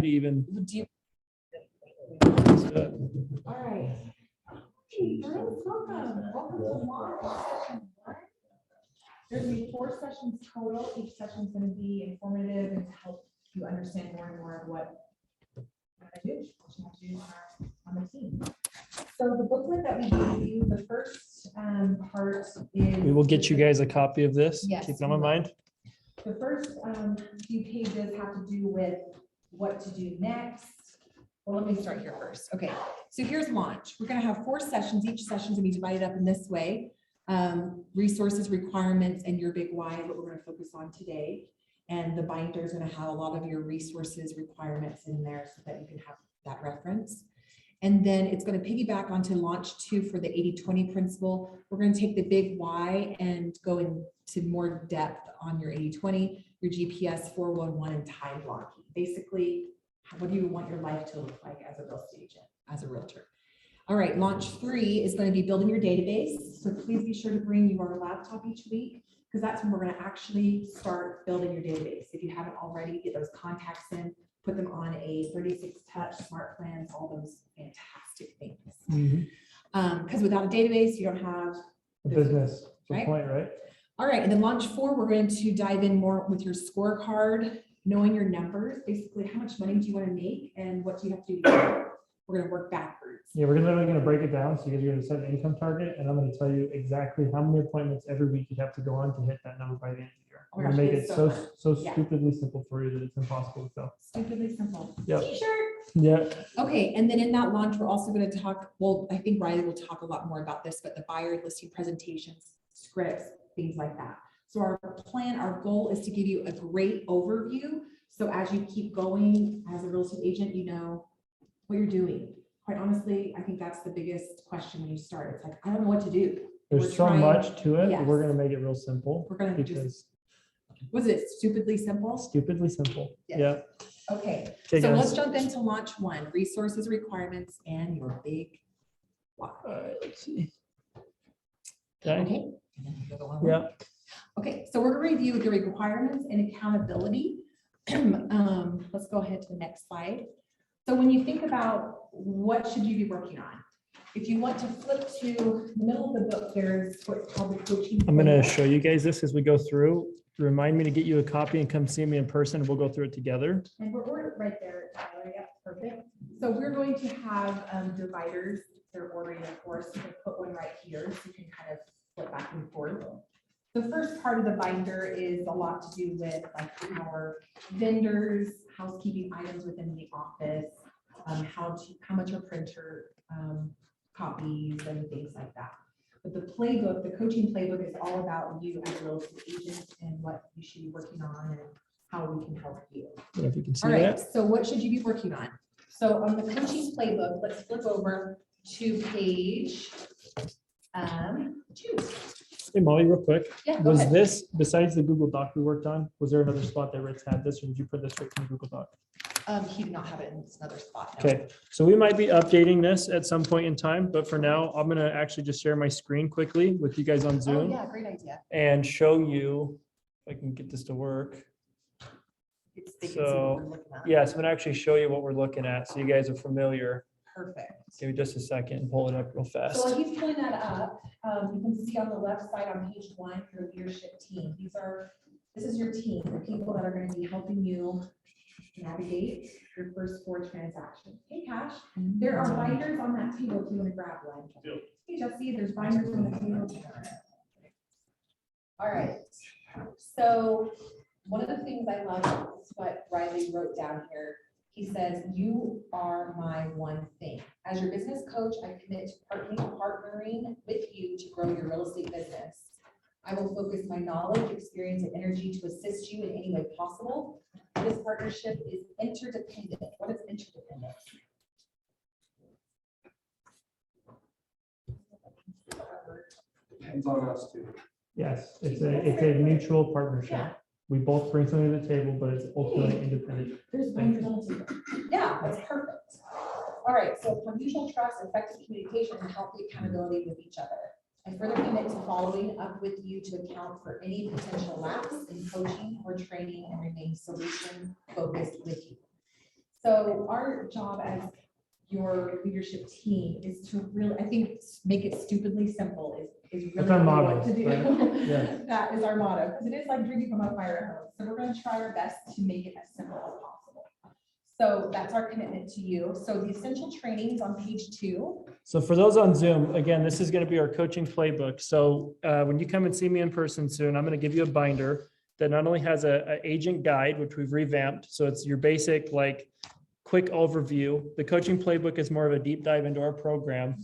even. Do you, all right. Hey, guys, welcome. Welcome to launch session 1. There's gonna be 4 sessions total. Each session is gonna be informative and to help you understand more and more of what I do, what you have to do on the team. So the booklet that we gave you, the first part is. We will get you guys a copy of this. Yes, Keep it on we my will. mind. The first few pages have to do with what to do next. Well, let me start here first. Okay, so here's launch. We're gonna have 4 sessions. Each session is gonna be divided up in this way. Resources, requirements, and your big why, what we're gonna focus on today. And the binder is gonna have a lot of your resources, requirements in there so that you can have that reference. And then it's gonna piggyback onto launch 2 for the 80-20 principle. We're gonna take the big why and go into more depth on your 80-20, your GPS 411 and time blocking. Basically, what do you want your life to look like as a real estate agent, as a realtor? All right, launch 3 is going to be building your database. So please be sure to bring your laptop each week, because that's when we're going to actually start building your database. If you haven't already, get those contacts in, put them on a 36-touch smart plans, all those fantastic things. Because without a database, you don't have A business, the Right? point, right? All right, and then launch 4, we're going to dive in more with your scorecard, knowing your numbers, basically how much money do you want to make and what do you have to do to get it. We're going to work backwards. Yeah, we're literally gonna break it down. So you guys are gonna set an income target, and I'm gonna tell you exactly how many appointments every week you have to go on to hit that number by the end of the year. Oh I'm my gonna gosh, make it's it so so fun. Yeah. stupidly simple for you that it's impossible to tell. Stupidly simple. Yep. T-shirt. Yeah, Okay, and then in that launch, we're also going to talk, well, I think Riley will talk a lot more about this, but the buyer listing presentations, scripts, things like that. So our plan, our goal is to give you a great overview. So as you keep going as a real estate agent, you know what you're doing. Quite honestly, I think that's the biggest question when you start. It's like, I don't know what to do. there's We're so trying- much to it, but we're Yes. gonna make it real simple We're going to just, because was it stupidly simple? stupidly simple. Yes. Yeah. Okay, Okay, so let's guys. jump into launch 1, resources, requirements, and your big why. All right, let's see. Okay, Okay. And then the other one. yeah, Okay, so we're going to review the requirements and accountability. Let's go ahead to the next slide. So when you think about what should you be working on? If you want to flip to the middle of the book, there's what's called the coaching. I'm gonna playbook. show you guys this as we go through. Remind me to get you a copy and come see me in person. We'll go through it together. And we're right there, Tyler. Yep, perfect. So we're going to have dividers. They're ordering, of course. You can put one right here, so you can kind of flip back and forth. The first part of the binder is a lot to do with like our vendors, housekeeping items within the office, how much our printer copies and things like that. But the playbook, the coaching playbook is all about you as a real estate agent and what you should be working on and how we can help you. I don't know if you can see All right, that. so what should you be working on? So on the coaching playbook, let's flip over to page 2. Hey Molly, real quick, Yeah, go was ahead. this, besides the Google Doc we worked on, was there another spot that Ritz had this, or did you put this right in Google Doc? He did not have it in another spot. no. Okay, so we might be updating this at some point in time, but for now, I'm gonna actually just share my screen quickly with you guys on Oh, Zoom yeah, great idea. and show you, if I can get this to work. They can see what So, we're looking at. Yes, I'm gonna actually show you what we're looking at, so you guys are familiar. Perfect. Give me just a second and pull it up real So fast. while he's pulling that up, you can see on the left side on page 1, your leadership team. This is your team, the people that are going to be helping you navigate your first 4 transactions. Hey, Cash, there are binders on that table if you want to grab one. Hey, Jesse, there's binders on the table. All right. So one of the things I love is what Riley wrote down here. He says, you are my one thing. As your business coach, I commit to partnering with you to grow your real estate business. I will focus my knowledge, experience, and energy to assist you in any way possible. This partnership is interdependent. What is interdependent? Depends on us too. Yes, it's a mutual Yeah. partnership. We both bring something to the table, but it's ultimately independent. There's binders on the table. Yeah, that's perfect. All right, so for mutual trust, effective communication, and healthy accountability with each other. I further commit to following up with you to account for any potential lapse in coaching or training and remain solution focused with you. So our job as your leadership team is to really, I think, make it stupidly simple is really That's our motto, what to do. right? Yeah. That is our motto, because it is like drinking from a fire hose. So we're going to try our best to make it as simple as possible. So that's our commitment to you. So the essential trainings on page 2. So for those on Zoom, again, this is going to be our coaching playbook. So when you come and see me in person soon, I'm going to give you a binder that not only has a agent guide, which we've revamped. So it's your basic, like, quick overview. The coaching playbook is more of a deep dive into our program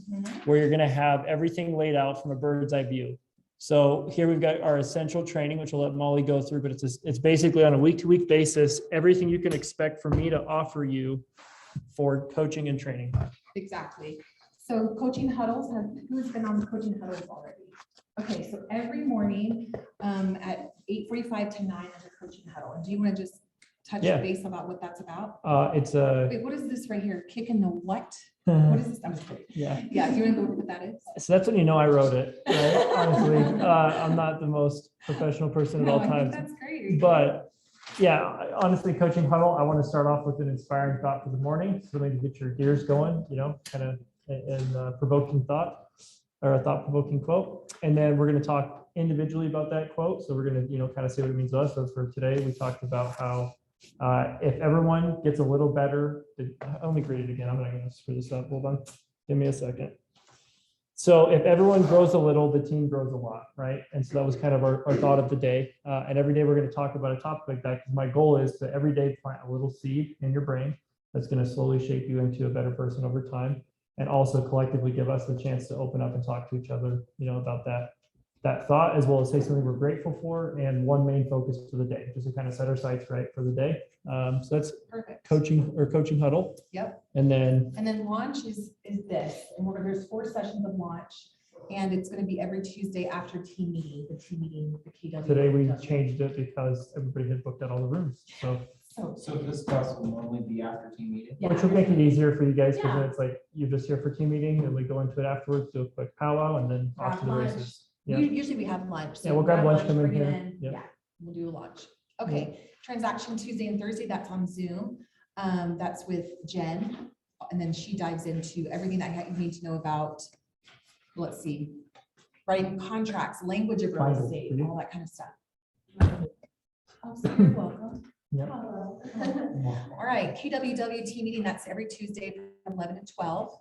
where you're going to have everything laid out from a bird's eye view. So here we've got our essential training, which will let Molly go through, but it's basically on a week-to-week basis, everything you can expect from me to offer you for coaching and training. Exactly. So coaching huddles, who's been on the coaching huddles already? Okay, so every morning at 8:45 to 9 is a coaching huddle. And do you want to just touch Yeah. base about what that's about? It's a, Wait, what is this right here? Kick in the what? What is this? I'm just kidding. yeah. Yeah, do you want to go over what that is? So that's when you know I wrote it, right? Honestly, I'm not the most professional person at No, all I think times. that's great. But yeah, honestly, coaching huddle, I want to start off with an inspiring thought for the morning. So maybe get your gears going, kind of in provoking thought or a thought provoking quote. And then we're going to talk individually about that quote. So we're going to, kind of say what it means to us. So for today, we talked about how if everyone gets a little better, let me read it again. I'm not going to screw this up. Hold on. Give me a second. So if everyone grows a little, the team grows a lot, right? And so that was kind of our thought of the day. And every day we're going to talk about a topic like that, because my goal is to every day plant a little seed in your brain that's going to slowly shape you into a better person over time, and also collectively give us the chance to open up and talk to each other, about that thought, as well as say something we're grateful for, and one main focus for the day, just to kind of set our sights right for the day. So that's Perfect. coaching huddle. Yep. And then launch is this, and there's 4 sessions of launch, and it's going to be every Tuesday after team meeting, the KW. today we changed it because everybody had booked out all the rooms. So this class will normally be after team meeting? Yeah. Which will make it easier for you guys, because Yeah. then it's like, you're just here for team meeting, and we go into it afterwards, do a quick powwow, and then off Grab to the lunch. races. Yeah. Usually we have lunch. Yeah, we'll grab lunch, come in bring it here. Yep. Yeah, we'll do a lunch. Okay, transaction Tuesday and Thursday, that's on Zoom. That's with Jen. And then she dives into everything that you need to know about, let's see, writing contracts, language of real Bible, estate, for you. all that kind of stuff. Oh, so you're welcome. Yep. Hello. All right, KWW team meeting, that's every Tuesday from 11 to 12.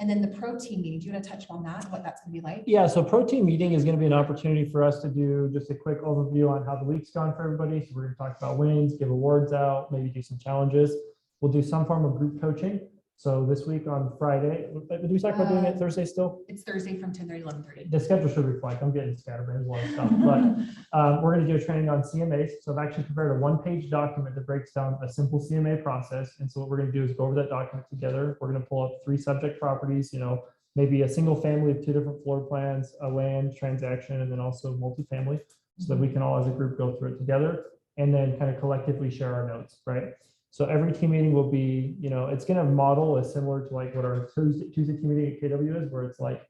And then the pro team meeting, do you want to touch on that, what that's going to be like? Yeah, so pro team meeting is going to be an opportunity for us to do just a quick overview on how the week's gone for everybody. So we're going to talk about wins, give awards out, maybe do some challenges. We'll do some form of group coaching. So this week on Friday, did we talk about doing it Thursday still? It's Thursday from 10:30 to 11:30. The schedule should reflect, I'm getting scatterbrained, a lot of stuff, but we're going to do a training on CMAs. So I've actually prepared a 1-page document that breaks down a simple CMA process. And so what we're going to do is go over that document together. We're going to pull up 3 subject properties, maybe a single family of 2 different floor plans, a land transaction, and then also multifamily, so that we can all as a group go through it together and then kind of collectively share our notes, right? So every team meeting will be, it's going to model as similar to like what our Tuesday team meeting at KW is, where it's like,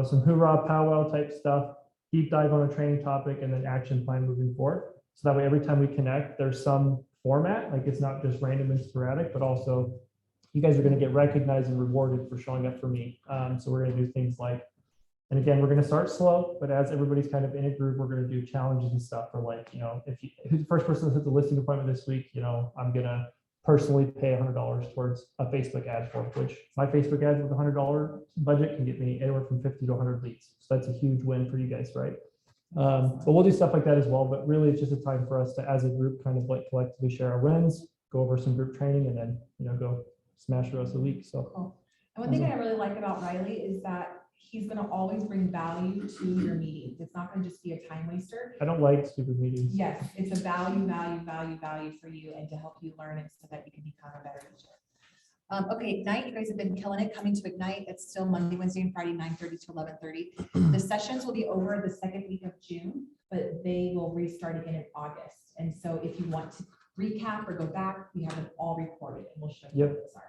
some hoorah powwow type stuff, deep dive on a training topic, and then action plan moving forward. So that way, every time we connect, there's some format, like it's not just random and sporadic, but also you guys are going to get recognized and rewarded for showing up for me. So we're going to do things like, and again, we're going to start slow, but as everybody's kind of in a group, we're going to do challenges and stuff for like, who's the first person that hit the listing appointment this week, I'm going to personally pay $100 towards a Facebook ad for, which my Facebook ads with $100 budget can get me anywhere from 50 to 100 leads. So that's a huge win for you guys, right? But we'll do stuff like that as well. But really, it's just a time for us to, as a group, kind of like collectively share our wins, go over some group training, and then go smash the rest of the week. So, Cool. And one thing I really like about Riley is that he's going to always bring value to your meetings. It's not going to just be a time waster. I don't like stupid meetings. Yes, it's a value for you and to help you learn and so that you can become a better teacher. Okay, Ignite, you guys have been killing it. Coming to Ignite, it's still Monday, Wednesday, and Friday, 9:30 to 11:30. The sessions will be over the second week of June, but they will restart again in August. And so if you want to recap or go back, we have them all recorded and we'll show you what those are.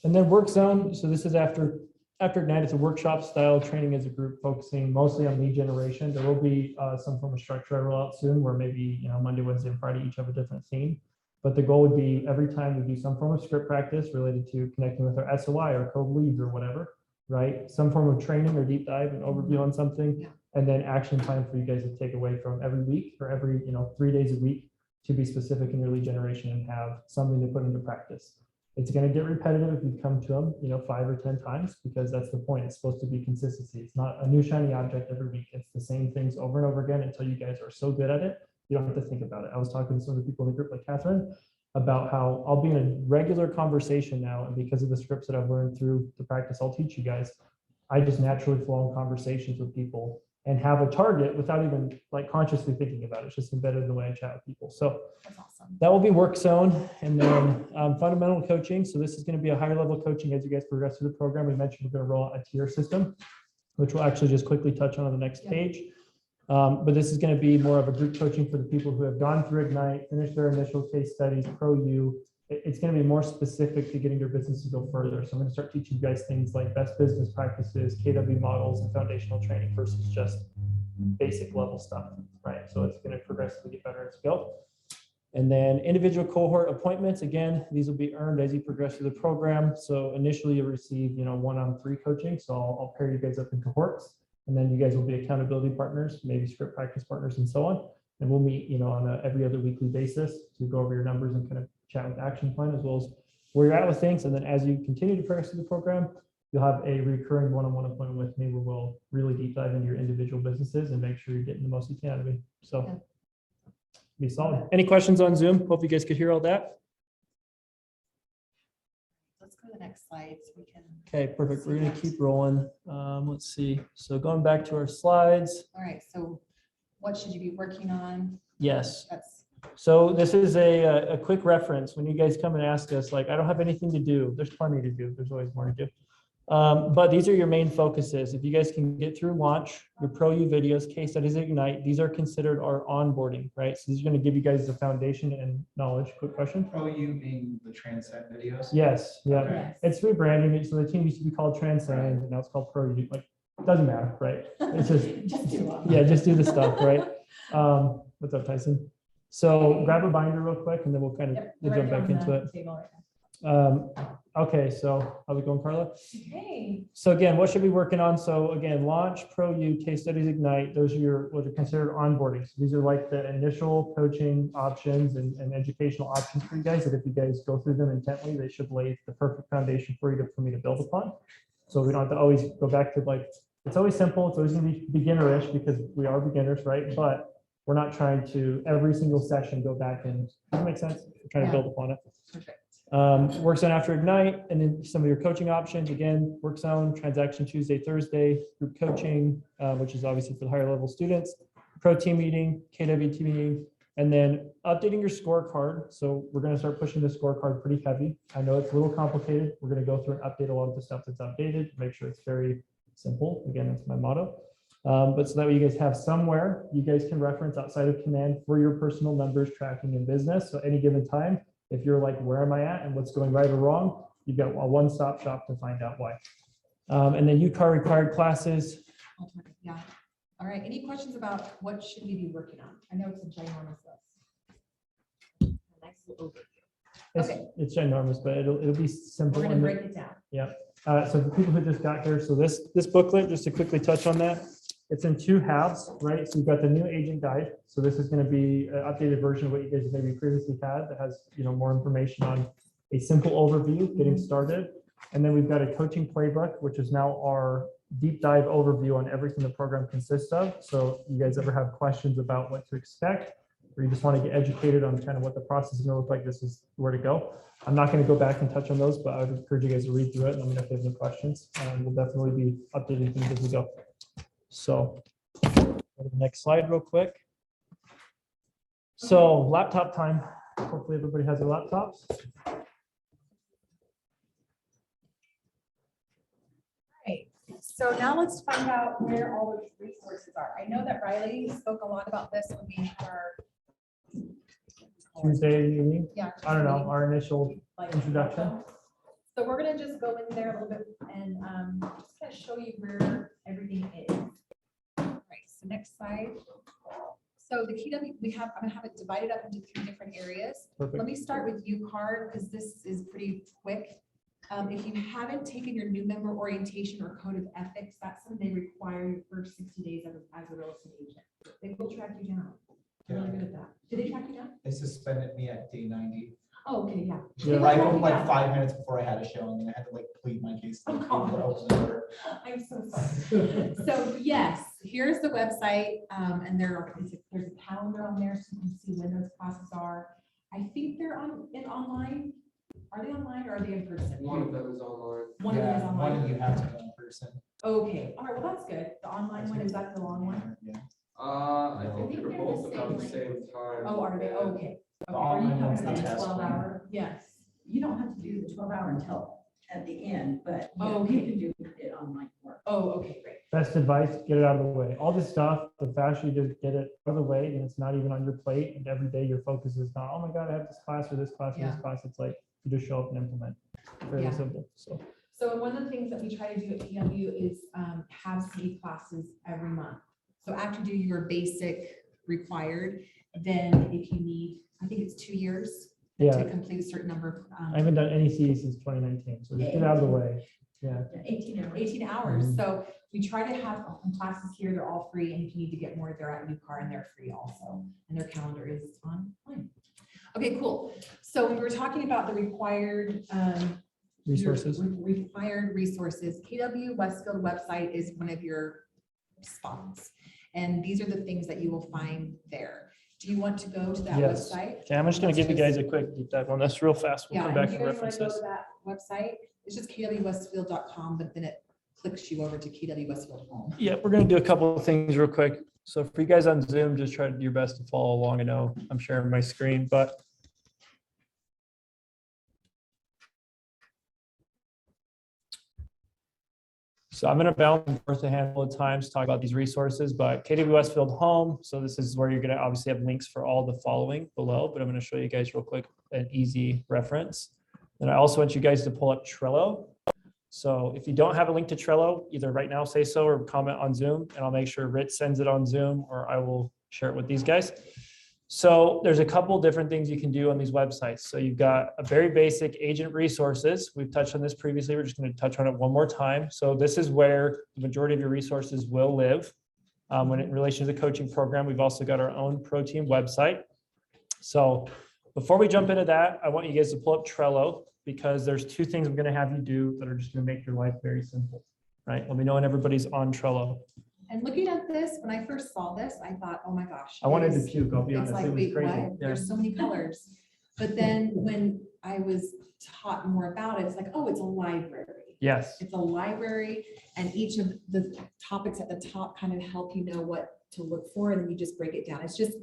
And then work zone. So this is after Ignite, it's a workshop style training as a group, focusing mostly on lead generation. There will be some form of structure I roll out soon, where maybe Monday, Wednesday, and Friday each have a different theme. But the goal would be every time we do some form of script practice related to connecting with our SOI or code leads or whatever, right? Some form of training or deep dive and overview on something. Yeah. And then action plan for you guys to take away from every week or every, 3 days a week to be specific in your lead generation and have something to put into practice. It's going to get repetitive if you come to them, 5 or 10 times, because that's the point. It's supposed to be consistency. It's not a new shiny object every week. It's the same things over and over again until you guys are so good at it, you don't have to think about it. I was talking to some of the people in the group, like Catherine, about how I'll be in a regular conversation now, and because of the scripts that I've learned through the practice I'll teach you guys, I just naturally flow in conversations with people and have a target without even like consciously thinking about it. It's just embedded in the way I chat with people. So That's awesome. that will be work zone, and then fundamental coaching. So this is going to be a higher level coaching as you guys progress through the program. We mentioned we're going to roll out a tier system, which we'll actually just quickly touch on the next Yep. page. But this is going to be more of a group coaching for the people who have gone through Ignite, finished their initial case studies, Pro-U. It's going to be more specific to getting your business to go further. So I'm going to start teaching you guys things like best business practices, KW models, and foundational training versus just basic level stuff, right? So it's going to progressively get better as we go. And then individual cohort appointments, again, these will be earned as you progress through the program. So initially you'll receive, 1-on-3 coaching. So I'll pair you guys up in cohorts, and then you guys will be accountability partners, maybe script practice partners, and so on. And we'll meet, on a every other weekly basis to go over your numbers and kind of chat with action plan as well as where you're at with things. And then as you continue to progress through the program, you'll have a recurring one-on-one appointment with me where we'll really deep dive into your individual businesses and make sure you're getting the most you can out of me. So Yeah. be solid. Any questions on Zoom? Hope you guys could hear all that. Let's go to the next slide so we can. Okay, perfect. We're gonna keep rolling. Let's see. So going back to our slides. All right, so what should you be working on? Yes. That's, So this is a quick reference. When you guys come and ask us, like, I don't have anything to do. There's plenty to do. There's always more to do. But these are your main focuses. If you guys can get through launch, your Pro-U videos, case studies, Ignite, these are considered our onboarding, right? So these are going to give you guys the foundation and knowledge. Quick question. Pro-U being the Transcend videos? Yes, yeah. Okay. yes. It's rebranding. So the team used to be called Transcend, and now it's called Pro-U. Like, doesn't matter, right? It's just, Just do them. yeah, just do the stuff, right? What's up, Tyson? So grab a binder real quick, and then we'll kind of Yep, we'll right jump back on into the it. table right now. Okay, so how's it going, Carla? Okay, So again, what should we be working on? So again, launch, Pro-U, case studies, Ignite, those are your, what are considered onboarding. So these are like the initial coaching options and educational options for you guys, that if you guys go through them intently, they should lay the perfect foundation for you for me to build upon. So we don't have to always go back to like, it's always simple. It's always gonna be beginnerish because we are beginners, right? But we're not trying to every single session go back and, does that make sense? We're trying to build upon it. perfect. Work zone after Ignite, and then some of your coaching options. Again, work zone, transaction Tuesday, Thursday, group coaching, which is obviously for the higher level students, pro team meeting, KWT meeting, and then updating your scorecard. So we're going to start pushing the scorecard pretty heavy. I know it's a little complicated. We're going to go through and update a lot of the stuff that's updated, make sure it's very simple. Again, that's my motto. But so that way you guys have somewhere you guys can reference outside of Command for your personal numbers, tracking, and business. So any given time, if you're like, where am I at and what's going right or wrong, you've got a one-stop shop to find out why. And then UCAR required classes. Yeah. All right, any questions about what should we be working on? I know it's a ginormous list. A nice little overview. Okay. It's ginormous, but it'll be simple. We're gonna and break it down. So for people who just got here, so this booklet, just to quickly touch on that, it's in 2 halves, right? So you've got the new agent guide. So this is going to be an updated version of what you guys have maybe previously had that has, more information on a simple overview, getting started. And then we've got a coaching playbook, which is now our deep dive overview on everything the program consists of. So you guys ever have questions about what to expect, or you just want to get educated on kind of what the process is going to look like, this is where to go. I'm not going to go back and touch on those, but I would encourage you guys to read through it and let me know if you have any questions. We'll definitely be updating things as we go. So go to the next slide real quick. So laptop time. Hopefully everybody has their laptops. Right, so now let's find out where all those resources are. I know that Riley spoke a lot about this when we had our. Tuesday meeting. Yeah. I don't know, our initial like, introduction. So we're gonna just go in there a little bit and just kind of show you where everything is. Right, so next slide. So the KW, I'm gonna have it divided up into 3 different areas. Let Perfect. me start with UCAR, because this is pretty quick. If you haven't taken your new member orientation or code of ethics, that's something they require your first 60 days as a real estate agent. They will track you down. They're really good at that. Did they track you down? They suspended me at day 90. Oh, okay, yeah. Yeah. They will Right, track you like down. 5 minutes before I had a show, and then I had to like plead my case. to Oh, the people that God. opened the door. I'm so sorry. So yes, here's the website, and there's a calendar on there, so you can see when those classes are. I think they're online. Are they online or are they in person? One of them is online. One of them is Yeah, one online. of you have to go in person. Okay, all right, well, that's good. The online one, is that the long one? Yeah. I think think they're they're both the about the same same time. Oh, are they? Yeah. Okay. The Okay. Are you online one's talking the about the test 12-hour? Yes. You don't have to do the 12-hour until at the end, but yeah, Oh, you okay. can do it online work. Oh, okay, great. Best advice, get it out of the way. All this stuff, the faster you just get it out of the way, and it's not even on your plate, and every day your focus is not, oh my God, I have this class or this class or this Yeah. class. It's like, you just show up and implement. Fairly Yeah. simple, so. So one of the things that we try to do at KW is have CE classes every month. So after you do your basic required, then if you need, I think it's 2 years Yeah, to complete a certain number of. I haven't done any CE since 2019, so just get it out of the way. Yeah, 18 hours. 18 hours. Mhm. So we try to have classes here. They're all free. And if you need to get more, they're at UCAR and they're free also. And their calendar is online. Okay, cool. So we were talking about the required resources. Required resources. KW Westfield website is one of your spots. And these are the things that you will find there. Do you want to go to that Yes. website? Okay, I'm just gonna give you guys a quick deep dive on this real fast. We'll Yeah, come and back if you to guys want to go references. to that website, it's just kwwestfield.com, but then it clicks you over to KW Westfield Home. Yeah, we're gonna do a couple of things real quick. So for you guys on Zoom, just try to do your best to follow along. I know I'm sharing my screen, but so I'm gonna bounce and forth a handful of times, talk about these resources, but KW Westfield Home. So this is where you're gonna obviously have links for all the following below, but I'm gonna show you guys real quick an easy reference. And I also want you guys to pull up Trello. So if you don't have a link to Trello, either right now say so or comment on Zoom, and I'll make sure Rich sends it on Zoom, or I will share it with these guys. So there's a couple different things you can do on these websites. So you've got a very basic agent resources. We've touched on this previously. We're just going to touch on it one more time. So this is where the majority of your resources will live. When in relation to the coaching program, we've also got our own Pro Team website. So before we jump into that, I want you guys to pull up Trello, because there's 2 things I'm going to have you do that are just going to make your life very simple, right? Let me know when everybody's on Trello. And looking at this, when I first saw this, I thought, oh my gosh. I wanted it to is- puke, I'll be It's honest. like, It was wait, crazy. what? Yeah. There's so many colors. But then when I was taught more about it, it's like, oh, it's a library. Yes. It's a library, and each of the topics at the top kind of help you know what to look for, and then you just break it down. It's just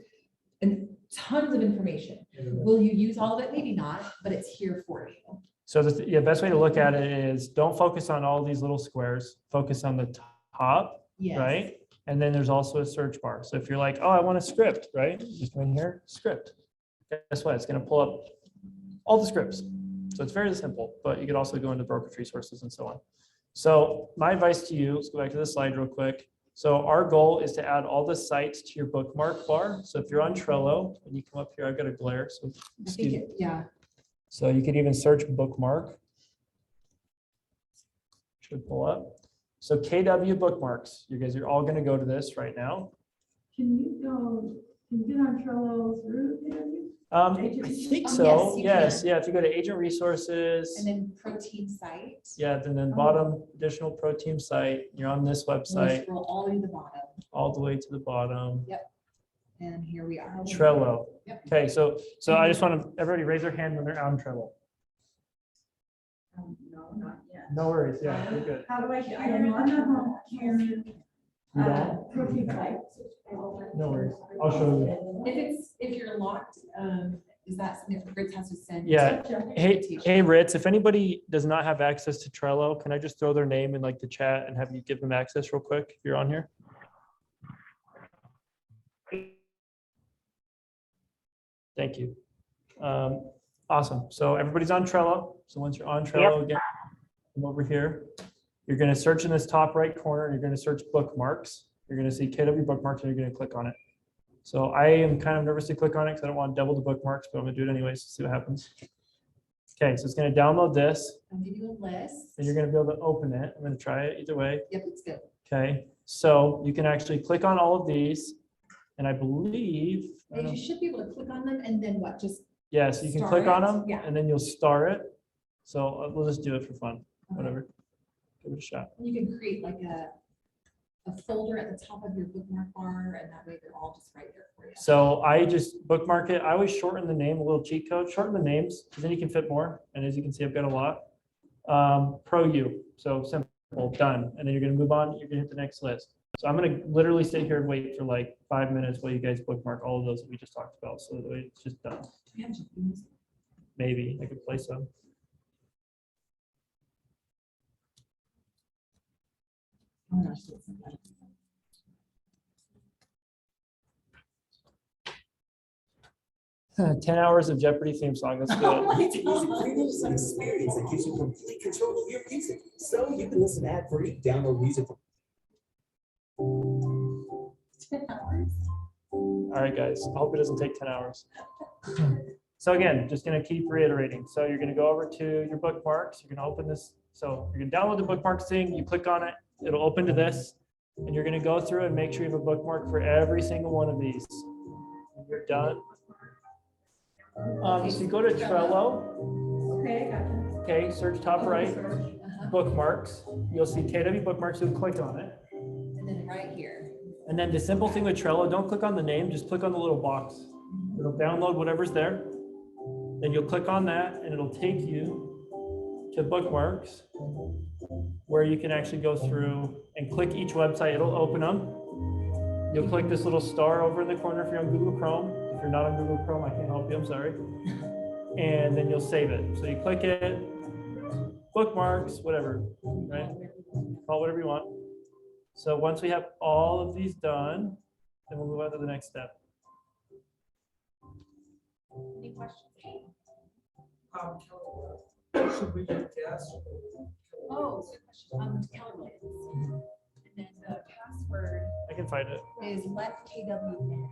tons of information. Will you use all of it? Maybe not, but it's here for you. So the best way to look at it is don't focus on all these little squares, focus on the top, Yes. right? And then there's also a search bar. So if you're like, oh, I want a script, right? Just come in here, script. Guess what? It's going to pull up all the scripts. So it's very simple, but you could also go into brokerage resources and so on. So my advice to you, let's go back to the slide real quick. So our goal is to add all the sites to your bookmark bar. So if you're on Trello, when you come up here, I've got a glare. So I think excuse me. yeah. So you could even search bookmark. Should pull up. So KW bookmarks, you guys are all going to go to this right now. Can you get on Trello through KW? I Agent think resources? so. Yes, you Yes, can. yeah. If you go to agent resources, And then protein site. yeah, then bottom additional pro team site, you're on this We'll website scroll all the way to the bottom, all the way to the bottom. and here we are. Trello. Yep. Okay, so I just want to, everybody raise their hand when they're on Trello. No, not yet. No worries. Yeah, you're good. How do I get? I don't know, I'm not home. You don't? Protein site. No worries. I'll show you. If you're locked, is that something that Fritz has to send? Yeah. Hey, Ritz, if anybody does not have access to Trello, can I just throw their name in like the chat and have you give them access real quick if you're on here? Thank you. Awesome. So everybody's on Trello. So once you're on Trello, again, come over here. You're going to search in this top right corner. You're going to search bookmarks. You're going to see KW bookmarks and you're going to click on it. So I am kind of nervous to click on it because I don't want to double the bookmarks, but I'm gonna do it anyways to see what happens. Okay, so it's gonna download this, I'll give you a list. and you're gonna be able to open it. I'm gonna try it either way. Yep, it's good. Okay, so you can actually click on all of these, and I believe, I And don't- you should be able to click on them and then what, just, yeah, so you can Star click on it? them, Yeah. and then you'll star it. So we'll just do it for fun, okay. whatever. Give it a shot. You can create like a folder at the top of your bookmark bar, and that way they're all just right there for you. So I just bookmark it. I always shorten the name, a little cheat code, shorten the names, because then you can fit more. And as you can see, I've got a lot. Pro U, so simple, done. And then you're gonna move on, you're gonna hit the next list. So I'm gonna literally sit here and wait for like 5 minutes while you guys bookmark all of those that we just talked about. So that way it's just done. Do we have any music? Maybe I could play some. Oh, no, it's not. 10 hours of Jeopardy theme song, let's do Oh it. my It's an easy premium Sun experience that gives you complete control of your music, so you can listen ad-free, download music from 10 hours. All right, guys, I hope it doesn't take 10 hours. So again, just gonna keep reiterating. So you're gonna go over to your bookmarks, you're gonna open this. So you're gonna download the bookmarks thing, you click on it, it'll open to this, and you're gonna go through and make sure you have a bookmark for every single one of these. When you're done. So you go to Trello, Okay, gotcha. okay, search top right, Uh-huh. bookmarks. You'll see KW bookmarks, you'll click on it. And then right here. And then the simple thing with Trello, don't click on the name, just click on the little box. It'll download whatever's there. Then you'll click on that and it'll take you to bookmarks where you can actually go through and click each website. It'll open them. You'll click this little star over in the corner if you're on Google Chrome. If you're not on Google Chrome, I can't help you, I'm sorry. And then you'll save it. So you click it, bookmarks, whatever, right? Call it whatever you want. So once we have all of these done, then we'll move on to the next step. Any questions? Should we guess? Oh, good question. Kelly Williams. And then the password I can find it. is let KW in.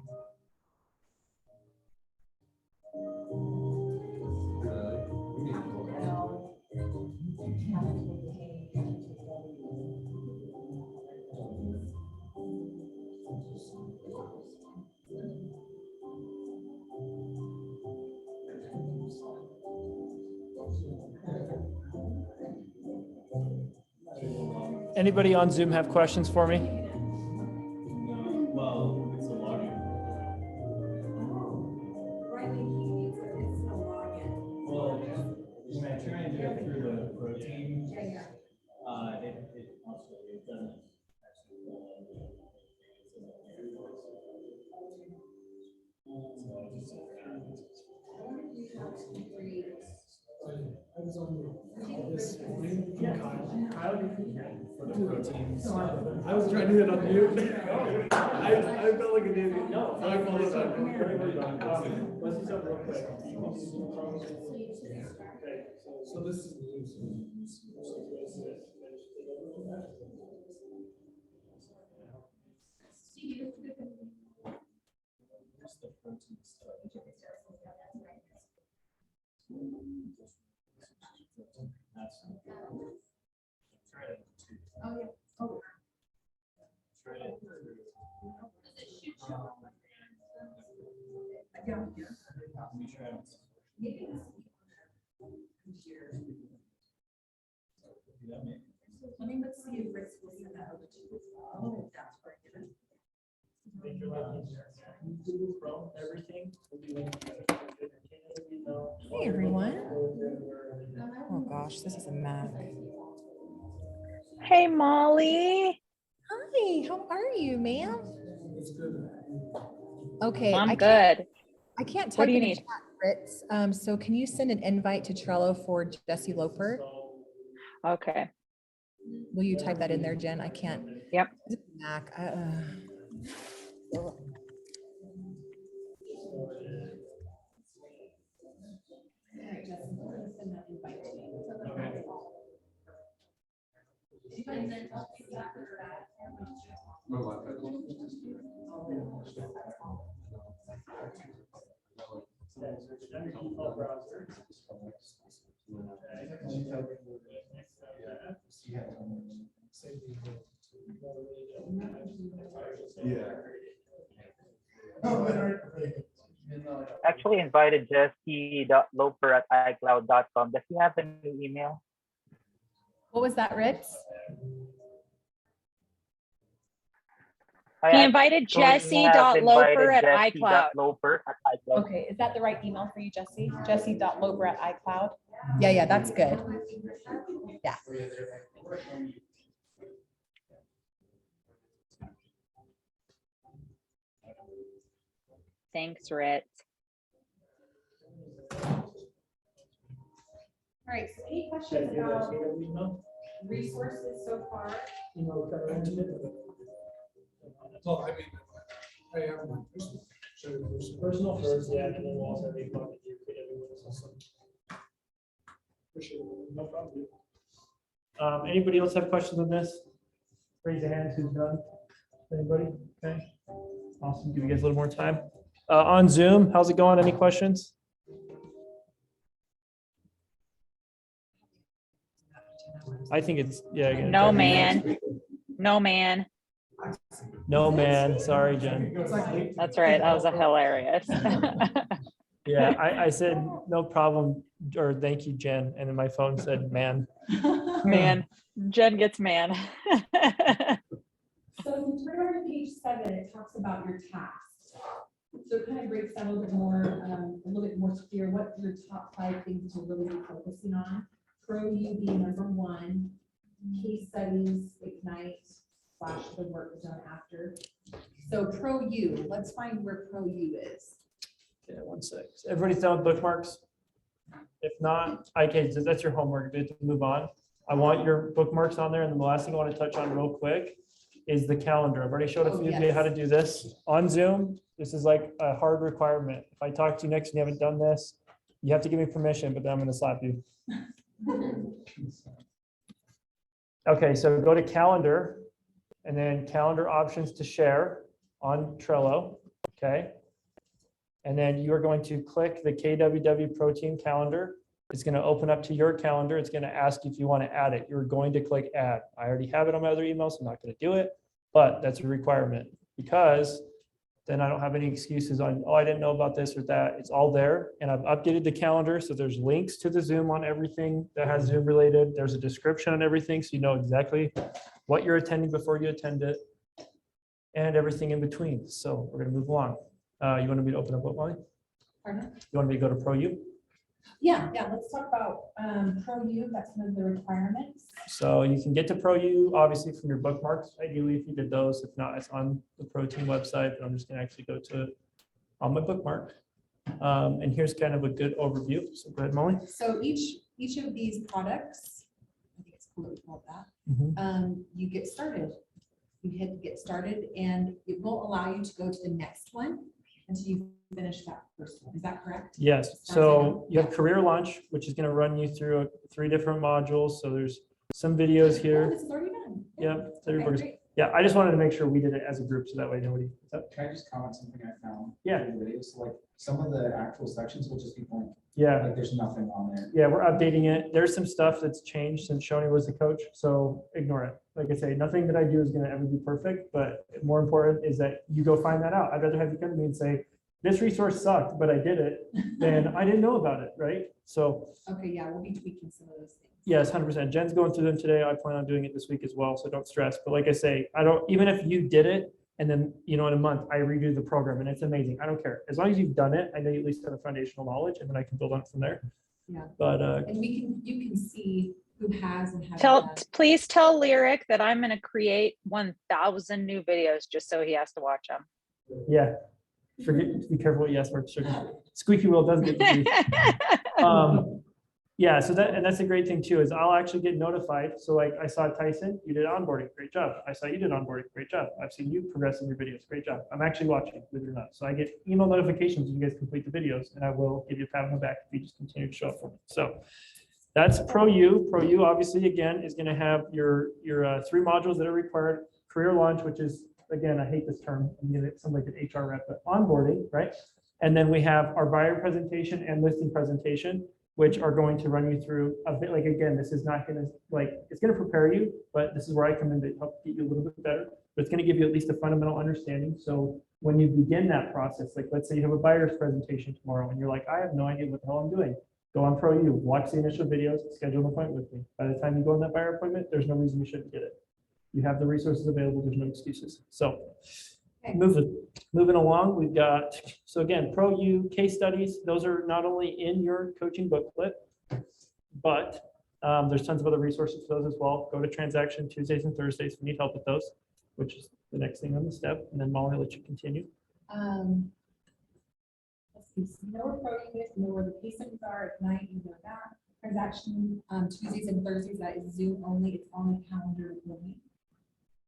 Really? We need to look at it. Anybody on Zoom have questions for me? Well, it's a login. Riley, he needs a login. Well, when I try and do it through the protein, Yeah, yeah. it also, it doesn't actually. For the protein stuff. I was trying to hit on mute. I felt like an idiot. No, So I followed up. Let's do something real quick. So this is. Where's the protein stuff? Oh, yeah. Oh. Let me let's see if Rick's will send that over to you as well. If that's where I get it. Make your life easier. Google Chrome, everything. Hey, everyone. Oh, gosh, this is a Mac. Hey, Molly. Hi, how are you, ma'am? It's good. Okay. I'm I can't- good. I can't type What do you in the need? chat, Fritz. So can you send an invite to Trello for Jesse Loper? Okay. Will you type that in there, Jen? I can't. Yep. It's a Mac. My Wi-Fi. Under default browser. Actually invited jesse.loper@icloud.com. Does he have a new email? What was that, Ritz? He invited jesse.loper@icloud. Jesse.loper@icloud. Okay, is that the right email for you, Jesse? Jesse.loper@icloud? Yeah, that's good. Yeah. Thanks, Ritz. All right, so any questions about resources so far? Oh, I mean, I have my personal. Personal first, yeah, and then we'll also have a copy of your KW. No problem. Anybody else have questions on this? Raise your hands who's done. Anybody? Okay. Awesome. Give you guys a little more time. On Zoom, how's it going? Any questions? I think it's, yeah. again, No, probably man. next week. No, man. No, man. Sorry, Jen. That's right. That was a hilarious. Yeah, I said, no problem, or thank you, Jen. And then my phone said, man. Man, Jen gets man. So if you turn over to page 7, it talks about your tasks. So it kind of breaks down a little bit more clear what your top 5 things to really be focusing on. Pro U being number 1, case studies, Ignite, / the work done after. So Pro U, let's find where Pro U is. Yeah, 1 sec. Everybody's done with bookmarks? If not, okay, so that's your homework. To move on. I want your bookmarks on there, and then the last thing I want to touch on real quick is the calendar. I've already showed a few of you how to do this on Zoom. This is like a hard requirement. If I talk to you next and you haven't done this, you have to give me permission, but then I'm going to slap you. Okay, so go to calendar and then calendar options to share on Trello. Okay. And then you are going to click the KWW Pro Team calendar. It's going to open up to your calendar. It's going to ask if you want to add it. You're going to click add. I already have it on my other email, so I'm not going to do it, but that's a requirement because then I don't have any excuses on, oh, I didn't know about this or that. It's all there. And I've updated the calendar. So there's links to the Zoom on everything that has Zoom related. There's a description on everything. So you know exactly what you're attending before you attend it and everything in between. So we're going to move along. You want me to open up what, Molly? Pardon? You want me to go to Pro U? Yeah, let's talk about Pro U. That's one of the requirements. So you can get to Pro U obviously from your bookmarks. Ideally, if you did those, if not, it's on the Pro Team website. But I'm just going to actually go to it on my bookmark. And here's kind of a good overview. So go ahead, Molly. So each of these products, I think it's cool that we call it that. You get started. You hit get started, and it will allow you to go to the next one until you finish that first one. Is that correct? Yes. So you have Career Launch, which is going to run you through 3 different modules. So there's some videos Oh, here. this is already done. Yep. So Okay, everybody's- great. yeah, I just wanted to make sure we did it as a group so that way nobody. Can I just comment something I found? Yeah. in the videos? So like some of the actual sections will just be blank, Yeah. like there's nothing on there. Yeah, we're updating it. There's some stuff that's changed since Shoni was the coach, so ignore it. Like I say, nothing that I do is going to ever be perfect, but more important is that you go find that out. I'd rather have you come to me and say, this resource sucked, but I did it, than I didn't know about it, right? So Okay, yeah, we'll be tweaking some of those things. yes, 100%. Jen's going through them today. I plan on doing it this week as well, so don't stress. But like I say, I don't, even if you did it and then, you know, in a month, I redo the program and it's amazing. I don't care. As long as you've done it, I know you at least have a foundational knowledge and then I can build on it from there. Yeah. But And you can see who has and hasn't done. Please tell Lyric that I'm going to create 1,000 new videos just so he has to watch them. yeah, be careful what you ask for. Squeaky wheel doesn't get the yeah, so that's a great thing too, is I'll actually get notified. So like I saw Tyson, you did onboarding, great job. I saw you did onboarding, great job. I've seen you progress in your videos, great job. I'm actually watching, believe it or not. So I get email notifications when you guys complete the videos, and I will give you a pat on the back if you just continue to show up for me. So that's Pro U. Pro U obviously again is going to have your 3 modules that are required. Career Launch, which is, again, I hate this term, I'm gonna sound like an HR rep, but onboarding, right? And then we have our buyer presentation and listing presentation, which are going to run you through a bit, like, again, this is not gonna, like, it's gonna prepare you, but this is where I come in to help get you a little bit better. But it's gonna give you at least a fundamental understanding. So when you begin that process, like, let's say you have a buyer's presentation tomorrow and you're like, I have no idea what the hell I'm doing. Go on ProU, watch the initial videos, schedule an appointment with me. By the time you go on that buyer appointment, there's no reason you shouldn't get it. You have the resources available, there's no excuses. So Okay. moving along, we've got, so again, ProU case studies, those are not only in your coaching booklet, but there's tons of other resources for those as well. Go to Transaction Tuesdays and Thursdays if you need help with those, which is the next thing on the step. And then Molly, I'll let you continue. Let's see, so know where program is, know where the case studies are at night, you know that. Transaction, Tuesdays and Thursdays, that is Zoom only, it's on the calendar only.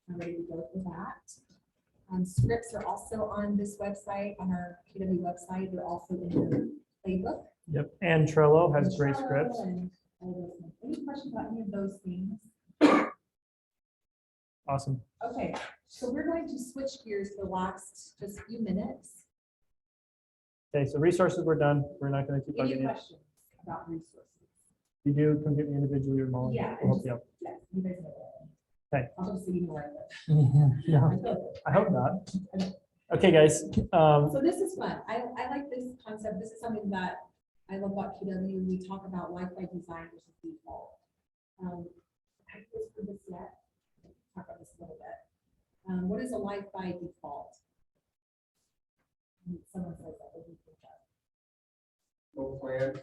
I'm ready to go for that. Scripts are also on this website, on our KW website, they're also in your playbook. Yep, and Trello has And great Trello scripts. and all those things. Any questions about any of those things? Awesome. Okay, so we're going to switch gears for the last just few minutes. Okay, so resources, we're done. We're not going to keep Any bugging you. questions about resources? If you do, come get me individually or Molly. Yeah, We'll help you out. Yes, you guys know that. Okay. I'll just leave you right No, I hope not. Okay, guys. So this is fun. I like this concept. This is something that I love about QW. We talk about life by design versus default. I haven't whispered this yet. Talk about this a little bit. What is a life by default? Someone says that. What do you think of? No plan.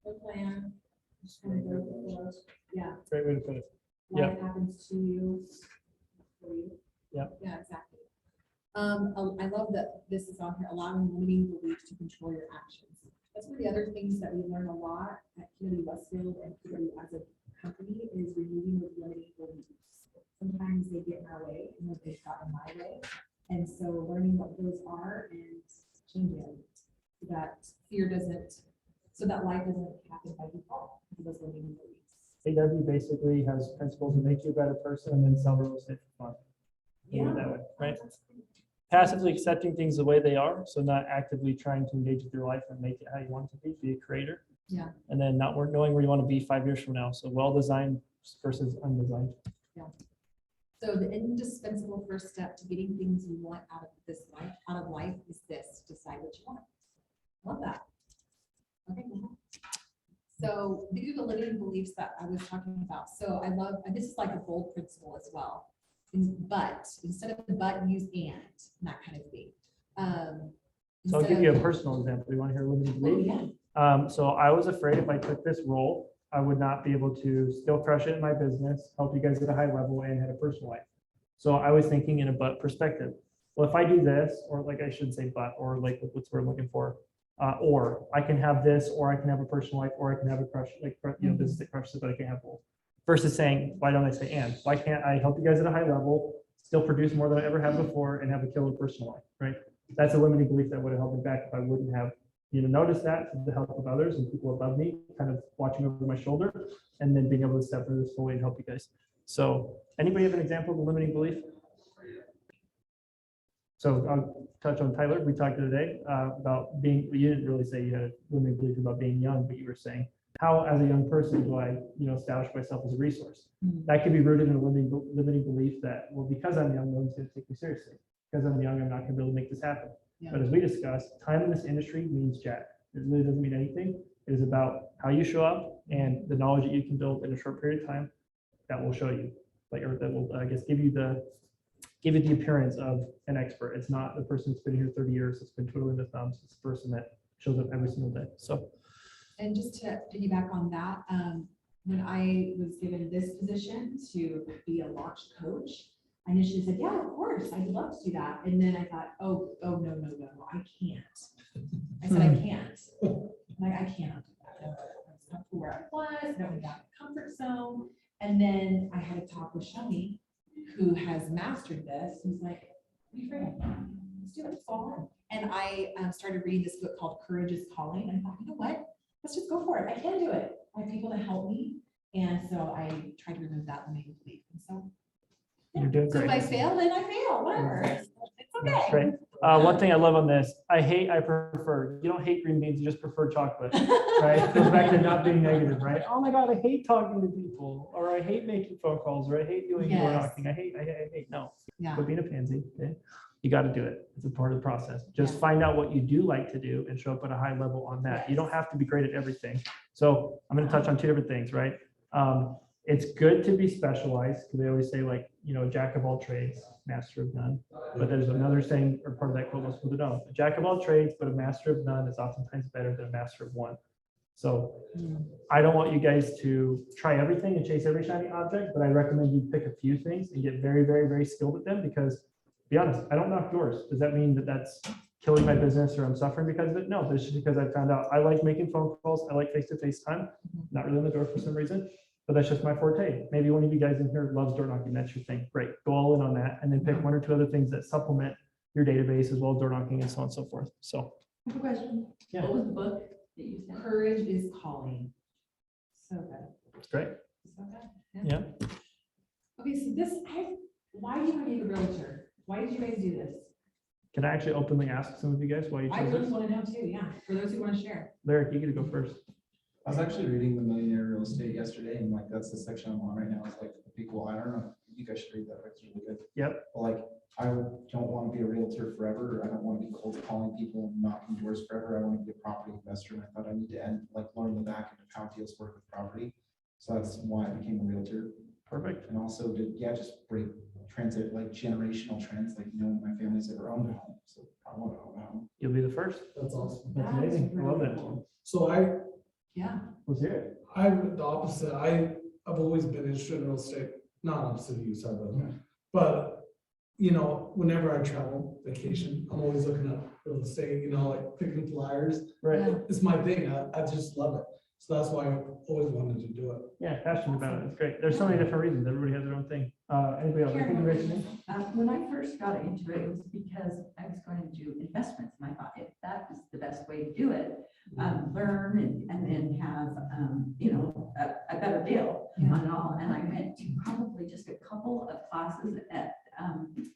No plan. Just kind of go with the flow. Yeah. Great way to put it. Yeah. Life happens to you. For you. Yeah. Yeah, exactly. I love that this is on here, allowing limiting beliefs to control your actions. That's one of the other things that we learn a lot at Community Westfield and Community as a company is removing those limiting beliefs. Sometimes they get in our way, and they've gotten in my way. And so learning what those are and changing them so that fear doesn't, so that life doesn't happen by default because those limiting beliefs. AW basically has principles that make you a better person and then sell real estate for fun. Think of it that way, right? Passively accepting things the way they are, so not actively trying to engage with your life and make it how you want it to be a creator. Yeah. And then not knowing where you want to be 5 years from now. So well-designed versus undesigned. So the indispensable first step to getting things you want out of life is this: decide what you want. Love that. Okay. Cool. So these are the limiting beliefs that I was talking about. So I love, and this is like a bold principle as well. But instead of but, use and that kind of thing. So I'll give you a personal example. You want to hear a limiting belief? Yeah. So I was afraid if I took this role, I would not be able to still crush it in my business, help you guys at a high level, and have a personal life. So I was thinking in a but perspective. Well, if I do this, or like I should say but, or like what's what I'm looking for, or I can have this, or I can have a personal life, or I can have a crush, like business that crushes, but I can't have both. Versus saying, why don't I say and? Why can't I help you guys at a high level, still produce more than I ever have before, and have a killer personal life, right? That's a limiting belief that would have held me back if I wouldn't have noticed that through the help of others and people above me, kind of watching over my shoulder, and then being able to step into this fully and help you guys. So anybody have an example of a limiting belief? So I'll touch on Tyler. We talked today about being, you didn't really say you had a limiting belief about being young, but you were saying, how as a young person do I establish myself as a resource? That could be rooted in a limiting belief that, well, because I'm young, no one's going to take me seriously. Because I'm young, I'm not going to be able to make this happen. Yeah. But as we discussed, time in this industry means jack. It really doesn't mean anything. It is about how you show up and the knowledge that you can build in a short period of time that will show you, or that will, I guess, give you the appearance of an expert. It's not the person that's been here 30 years, that's been twiddling the thumbs. It's the person that shows up every single day. So. And just to piggyback on that, when I was given this position to be a launch coach, I initially said, yeah, of course, I'd love to do that. And then I thought, no, I can't. I said, I can't. Like, I cannot do that. I was comfortable where I was, I don't got a comfort zone. And then I had a talk with Shani, who has mastered this. He's like, what are you afraid of? Let's do it, it's all in. And I started reading this book called Courage is Calling. And I thought, you know what? Let's just go for it. I can do it. I have people to help me. And so I tried to remove that limiting belief. And so You're doing so if great. I fail, then I fail, whatever. It's That's okay. right. One thing I love on this, I prefer, you don't hate green beans, you just prefer chocolate, right? It goes back to not being negative, right? Oh my God, I hate talking to people, or I hate making phone calls, or I hate doing door Yes. knocking. I hate, no. Yeah. Quit being a pansy, okay? You got to do it. It's a part of the process. Just Yeah. find out what you do like to do and show up at a high level on that. You don't have to be great at everything. So I'm going to touch on two different things, right? It's good to be specialized because they always say like, jack of all trades, master of none. But there's another saying or part of that quote most people don't know. A jack of all trades, but a master of none is oftentimes better than a master of one. So I don't want you guys to try everything and chase every shiny object, but I recommend you pick a few things and get very, very, very skilled at them because, to be honest, I don't knock doors. Does that mean that that's killing my business or I'm suffering because of it? No, but it's just because I found out I like making phone calls. I like face-to-face time, not really on the door for some reason, but that's just my forte. Maybe one of you guys in here loves door knocking. That's your thing. Great. Go all in on that and then pick one or two other things that supplement your database as well as door knocking and so on and so forth. So I have a question. Yeah. What was the book that you said? Courage is calling. So good. it's great. So good. Yeah. Okay, so why do you want to be a realtor? Why did you guys do this? Can I actually openly ask some of you guys why you I chose really this? want to know too, yeah, for those who want to share. Larry, you get to go first. I was actually reading The Millionaire Real Estate yesterday, and like, that's the section I'm on right now. It's like, the people, I don't know, you guys should read that, it's really good. Yep. But like, I don't want to be a realtor forever. I don't want to be cold calling people and knocking doors forever. I want to be a property investor, and I thought I need to learn the back end of how deals work with property. So that's why I became a realtor. Perfect. And also to, just break transit, like generational trends, like, my family's ever owned a home, so I want to own a home. You'll be the first. That's awesome. That's amazing. I love it. So Yeah. Let's hear it. I'm the opposite. I've always been interested in real estate, not opposite of you, sorry about that. But, whenever I travel, vacation, I'm always looking up real estate, like picking flyers. Right. Yeah. It's my thing. I just love it. So that's why I've always wanted to do it. Yeah, passionate about it. It's great. There's so many different reasons. Everybody has their own thing. Anybody else? I think you raised your hand. When I first got into it, it was because I was going to do investments, and I thought if that is the best way to do it, learn and then have, a better deal on it all. And I went to probably just a couple of classes at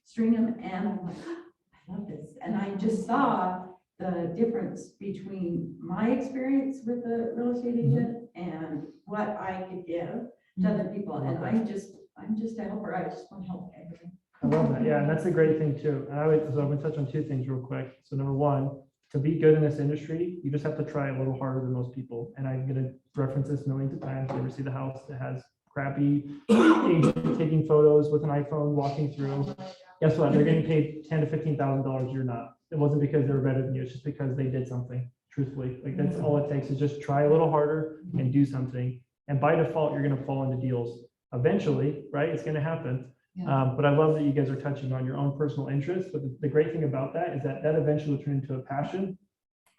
Stringham, and I'm like, I love this. And I just saw the difference between my experience with a real estate agent and what I could give to other people. And I'm just a helper. I just want to help everybody. I love that. Yeah, and that's a great thing too. And I'm going to touch on two things real quick. So number one, to be good in this industry, you just have to try a little harder than most people. And I'm going to reference this millions of times. You ever see the house that has crappy agent taking photos with an iPhone walking through? Guess what? They're getting paid $10,000 to $15,000. You're not. It wasn't because they were better than you. It's just because they did something. Truthfully, like that's all it takes is just try a little harder and do something. And by default, you're going to fall into deals eventually, right? It's going to happen. Yeah. But I love that you guys are touching on your own personal interests. But the great thing about that is that eventually will turn into a passion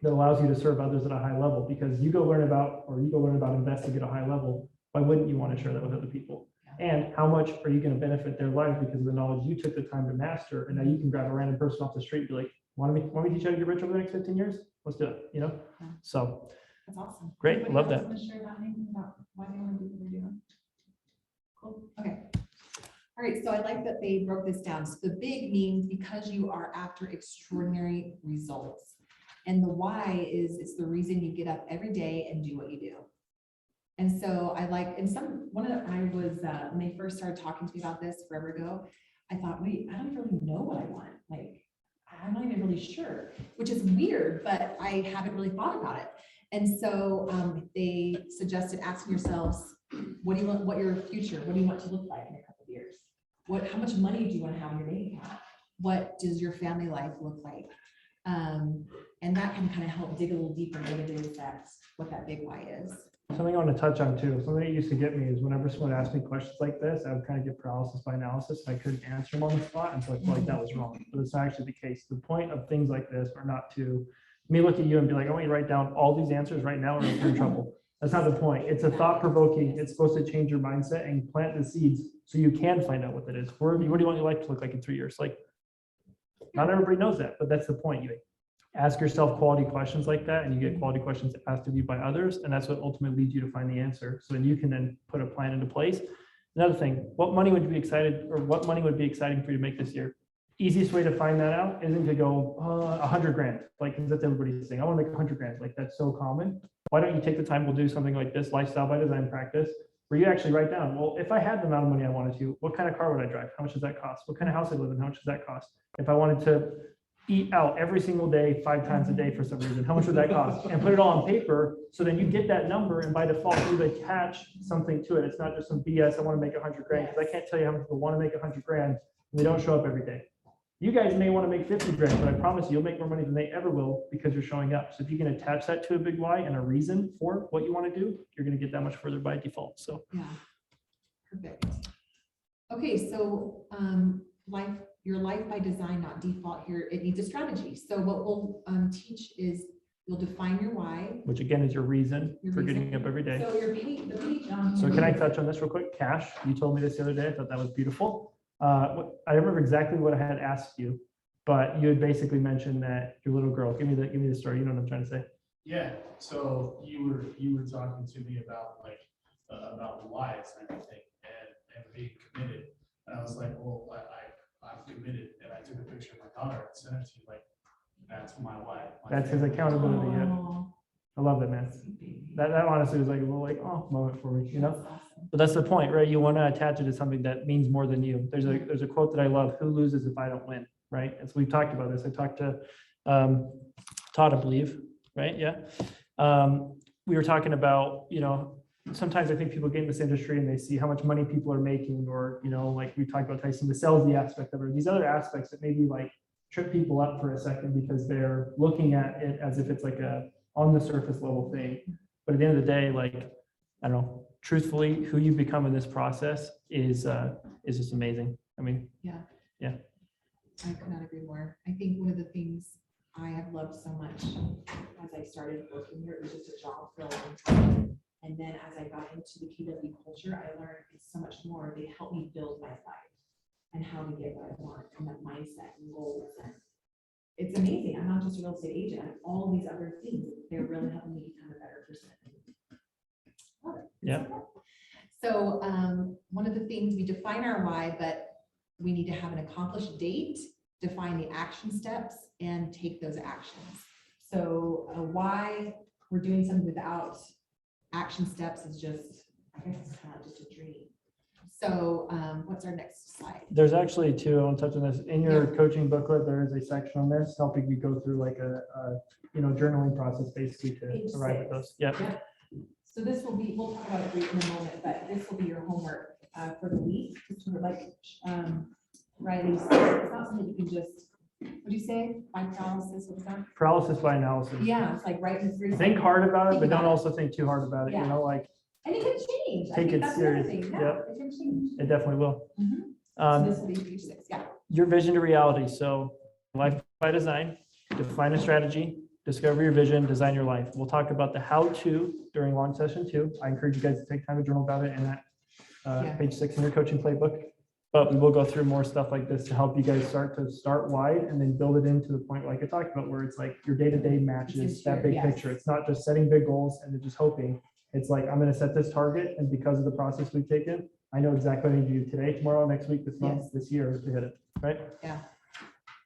that allows you to serve others at a high level, because you go learn about investing at a high level. Why wouldn't you want to share that with other people? And how much are you going to benefit their lives because of the knowledge you took the time to master? And now you can grab a random person off the street and be like, want me to teach you how to get rich over the next 15 years? Let's do it, So That's awesome. Great, Anybody love else that. wanna share about anything about why they want to do what they're doing? Cool, okay. All right, so I like that they broke this down. So the big means because you are after extraordinary results. And the why is it's the reason you get up every day and do what you do. And so I like, when they first started talking to me about this forever ago, I thought, wait, I don't really know what I want. Like, I'm not even really sure, which is weird, but I haven't really thought about it. And so they suggested asking yourselves, what do you want to look like in a couple of years? How much money do you want to have in your bank account? What does your family life look like? And that can kind of help dig a little deeper into what it is what that big why is. something I want to touch on too, something that used to get me is whenever someone asked me questions like this, I would kind of get paralysis by analysis. I couldn't answer them on the spot until I felt like that was wrong. But it's not actually the case. The point of things like this are not to me look at you and be like, I want you to write down all these answers right now or you're in trouble. That's not the point. It's a thought provoking. It's supposed to change your mindset and plant the seeds so you can find out what it is. What do you want your life to look like in 3 years? Like, not everybody knows that, but that's the point. You ask yourself quality questions like that, and you get quality questions asked of you by others, and that's what ultimately leads you to find the answer. So then you can then put a plan into place. Another thing, what money would you be excited, or what money would be exciting for you to make this year? easiest way to find that out isn't to go 100 grand, like 'cause that's everybody's saying. I want to make 100 grand, like that's so common. Why don't you take the time? We'll do something like this, lifestyle by design practice, where you actually write down, well, if I had the amount of money I wanted to, what kind of car would I drive? How much does that cost? What kind of house I live in? How much does that cost? If I wanted to eat out every single day, 5 times a day for some reason, how much would that cost? And put it all on paper, so then you get that number, and by default, you attach something to it. It's not just some BS, I want to make 100 grand, because I can't tell you how many people want to make 100 grand, and they don't show up every day. You guys may want to make 50 grand, but I promise you, you'll make more money than they ever will because you're showing up. So if you can attach that to a big why and a reason for what you want to do, you're going to get that much further by default. So Yeah. Perfect. Okay, so your life by design, not default here, it needs a strategy. So what we'll teach is you'll define your why. which again is your reason Your for reason. getting up every day. So your page, the page on. So here- can I touch on this real quick? Cash, you told me this the other day. I thought that was beautiful. I don't remember exactly what I had asked you, but you had basically mentioned that your little girl, give me the story. You know what I'm trying to say. Yeah, so you were talking to me about like, about wives and everything and being committed. And I was like, well, I'm committed, and I took a picture of my daughter and sent it to you, like, that's my wife. That's his accountability. Yeah. Oh, I love that, man. That honestly was like a little like, oh, moment for me, you know? that's awesome. But that's the point, right? You want to attach it to something that means more than you. There's a quote that I love, who loses if I don't win, right? And so we've talked about this. I talked to Todd, I believe, right? Yeah. We were talking about, sometimes I think people get in this industry and they see how much money people are making, or, like we talked about Tyson, the salesy aspect of it, these other aspects that maybe like trip people up for a second because they're looking at it as if it's like a on the surface level thing. But at the end of the day, like, I don't know, truthfully, who you become in this process is just amazing. I mean, I could not agree more. I think one of the things I have loved so much as I started working here, it was just a job for a long time. And then as I got into the KW culture, I learned it's so much more. They help me build my life and how to get what I want and that mindset and goals. And it's amazing. I'm not just a real estate agent. I have all these other things. They're really helping me become a better person. Love it. Yeah. So one of the things, we define our why, but we need to have an accomplished date, define the action steps, and take those actions. So why we're doing something without action steps is just, I guess it's kind of just a dream. So what's our next slide? there's actually two, I want to touch on this. In your coaching booklet, there is a section on this, helping you go through like a journaling process basically to Page arrive at 6. those. Yep. Yeah. So this will be, we'll talk about it briefly in a moment, but this will be your homework for the week. It's sort of like Riley said, it's not something you can just, what'd you say? By paralysis, what was that? Paralysis by analysis. Yeah, it's like writing through. Think hard about it, Think but don't about it. also think too hard about it, Yeah. like And it can change. I Take think it that's the other serious. thing. Yeah, Yep. it can change. it definitely will. Mhm. So Um, this will be page 6, yeah. your vision to reality. So life by design, define a strategy, discover your vision, design your life. We'll talk about the how-to during long session 2. I encourage you guys to take time to journal about it in that Yeah. page 6 in your coaching playbook. But we will go through more stuff like this to help you guys start wide and then build it into the point like I talked about, where it's like your day-to-day matches that big Yes. picture. It's not just setting big goals and then just hoping. It's like, I'm going to set this target, and because of the process we've taken, I know exactly what I need to do today, tomorrow, next week, this month, Yes. this year to hit it, right?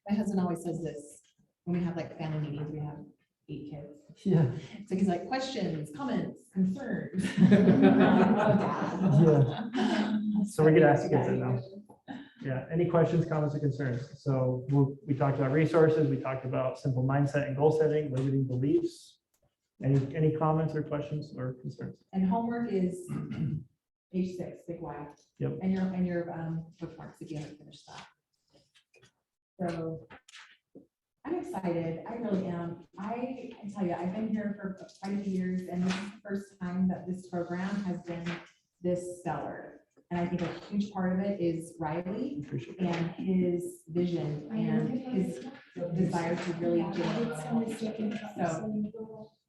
My husband always says this, when we have like family meetings, we have 8 kids. Yeah. So he's like, questions, comments, concerns. I'm like, "Oh, Dad." So we could ask Yeah. kids that now. Yeah, any questions, comments, or concerns? So we talked about resources, we talked about simple mindset and goal setting, limiting beliefs. Any comments or questions or concerns? And homework is page 6, big Y. Yep. And your bookmarks, if you haven't finished that. So I'm excited. I really am. I tell you, I've been here for quite a few years, and this is the first time that this program has been this stellar. And I think a huge part of it is Riley Appreciate it. and his vision and his desire to really generate So,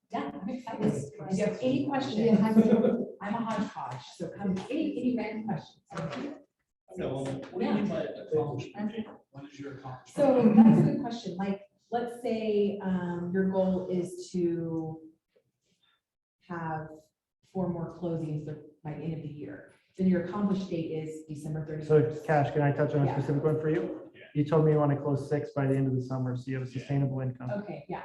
yeah, I'm excited. If you have any questions, I'm a hodgepodge, so come, any random questions. So, what do you mean by accomplishment? What is your accomplishment? So that's a good question. Like, let's say your goal is to have 4 more closings by the end of the year. Then your accomplished date is December 31st. So Cash, can I touch on a Yeah. specific one for you? Yeah. You told me you want to close 6 by the end of the summer, so you have a sustainable income. Okay, yeah.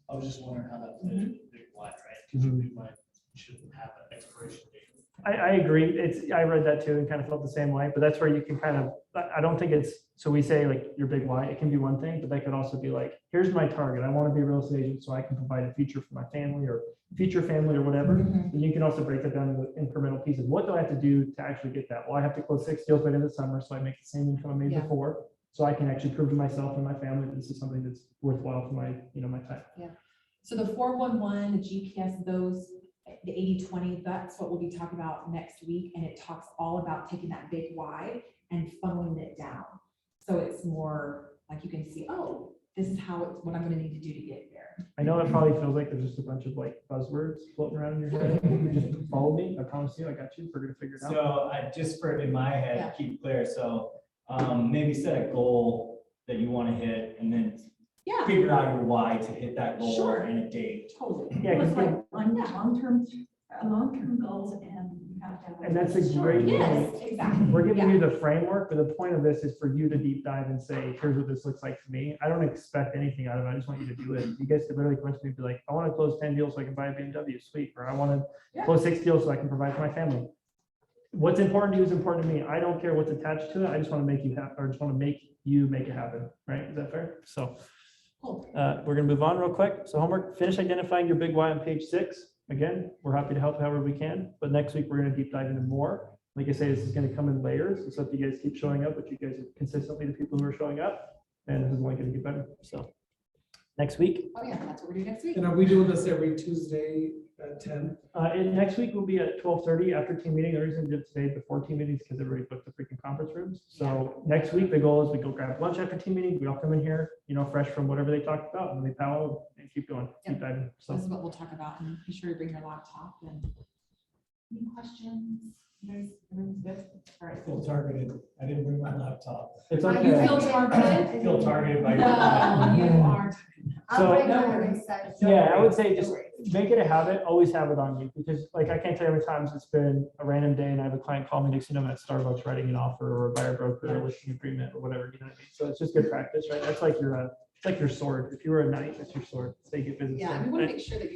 I was just wondering how that fits with the big Y, right? Because your big Y shouldn't have an expiration date. I agree. I read that too and kind of felt the same way, but that's where you can kind of, I don't think it's, so we say like your big why, it can be one thing, but that could also be like, here's my target. I want to be a real estate agent so I can provide a future for my family or future family or whatever. Mhm. And you can also break it down into incremental pieces. What do I have to do to actually get that? Well, I have to close 6 deals by the end of the summer so I make the same income I made Yeah. before. So I can actually prove to myself and my family that this is something that's worthwhile for my, my time. So the 411, the GPS, those, the 80/20, that's what we'll be talking about next week. And it talks all about taking that big why and funneling it down. So it's more like you can see, oh, this is what I'm gonna need to do to get there. I know it probably feels like there's just a bunch of like buzzwords floating around in your head. You just follow me. I promise you, I got you. We're gonna figure it out. So I just for in my head, Yeah. keep clear, so maybe set a goal that you want to hit and then Yeah, figure out your why to hit that goal Sure. and a date. totally. Yeah, It's 'cause like you- long-term goals and you have to have. And that's a great Yes, point. exactly. We're giving Yeah. you the framework, but the point of this is for you to deep dive and say, here's what this looks like to me. I don't expect anything out of it. I just want you to do it. You guys could literally come to me and be like, I want to close 10 deals so I can buy a BMW, sweet. Or I want to Yeah. close 6 deals so I can provide for my family. What's important to you is important to me. I don't care what's attached to it. I just want to make you happy, or just want to make you make it happen, right? Is that fair? So Cool. we're gonna move on real quick. So homework, finish identifying your big why on page 6. Again, we're happy to help however we can, but next week we're gonna deep dive into more. Like I say, this is gonna come in layers. So if you guys keep showing up, but you guys are consistently the people who are showing up, and this is only gonna get better. So next week, Oh, yeah, that's what we're doing next week. And are we doing this every Tuesday at 10? and next week will be at 12:30 after team meeting. The reason we did today before team meetings because everybody booked the freaking conference rooms. So next week, the goal is we go grab lunch after team meeting. We all come in here, fresh from whatever they talked about, and we powwow and keep going, keep diving. So. This is what we'll talk about, and be sure to bring your laptop and any questions? You guys, everyone's good? All right. Feel targeted. I didn't bring my laptop. It's You okay. feel targeted? Feel targeted by. No, you aren't. So- Don't Yeah, I worry. would say just Don't worry. make it a habit, always have it on you, because like, I can't tell you how many times it's been a random day and I have a client call me next thing you know, I'm at Starbucks writing an offer or a buyer broker or a listing agreement or whatever, you know what I mean? So it's just good practice, right? That's like it's like your sword. If you were a knight, that's your sword. So you get business. Yeah, done, we want to right? make sure that